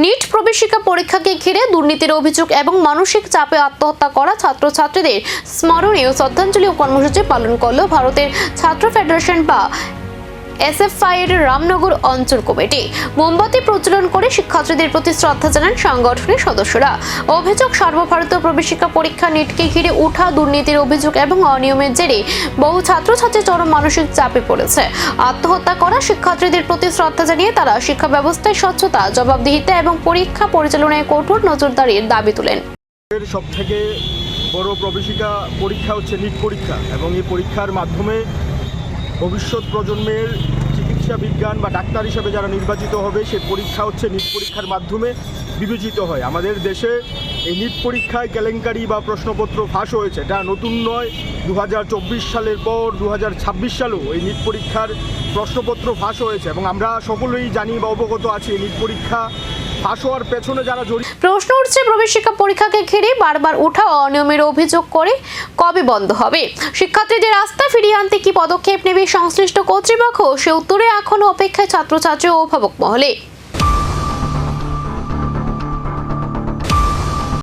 NEET প্রবেশিকা পরীক্ষাকে ঘিরে দুর্নীতির অভিযোগ এবং মানসিক চাপে আত্মহত্যা করা ছাত্রছাত্রীদের স্মরণীয় শ্রদ্ধাঞ্জলি কর্মসূচি পালন করল ভারতের ছাত্র ফেডারেশন বা এসএফআই এর রামনগর অঞ্চল কমিটি। মোমবাতি প্রজ্বলন করে শিক্ষার্থীদের প্রতি শ্রদ্ধা জানান সংগঠনের সদস্যরা। অভিযোগ, সর্বভারতীয় প্রবেশিকা পরীক্ষা নিটকে ঘিরে ওঠা দুর্নীতির অভিযোগ এবং অনিয়মের জেরে বহু ছাত্রছাত্রী চরম মানসিক চাপে পড়েছে। আত্মহত্যা করা শিক্ষার্থীদের প্রতি শ্রদ্ধা জানিয়ে তারা শিক্ষা ব্যবস্থায় স্বচ্ছতা, জবাবদিহিতা এবং পরীক্ষা পরিচালনায় কঠোর নজরদারির দাবি তোলেন। সব থেকে বড় প্রবেশিকা পরীক্ষা হচ্ছে নিট পরীক্ষা, এবং এই পরীক্ষার মাধ্যমে ভবিষ্যৎ প্রজন্মের চিকিৎসা বিজ্ঞান বা ডাক্তার হিসেবে যারা নির্বাচিত হবে, সেই পরীক্ষা হচ্ছে নিট পরীক্ষার মাধ্যমে বিবেচিত হয়। আমাদের দেশে এই নিট পরীক্ষায় কেলেঙ্কারি বা প্রশ্নপত্র ফাঁস হয়েছে, এটা নতুন নয়। 2024 সালের পর 2026 সালেও এই নিট পরীক্ষার প্রশ্নপত্র ফাঁস হয়েছে, এবং আমরা সকলেই জানি বা অবগত আছি এই নিট পরীক্ষা ফাঁস হওয়ার পেছনে যারা জড়িত। প্রশ্ন উঠছে, প্রবেশিকা পরীক্ষাকে ঘিরে বারবার ওঠা অনিয়মের অভিযোগ করে কবে বন্ধ হবে? শিক্ষার্থীদের আস্থা ফিরিয়ে আনতে কি পদক্ষেপ নেবে সংশ্লিষ্ট কর্তৃপক্ষ? সে উত্তরে এখনো অপেক্ষায় ছাত্রছাত্রী ও অভিভাবক মহলে।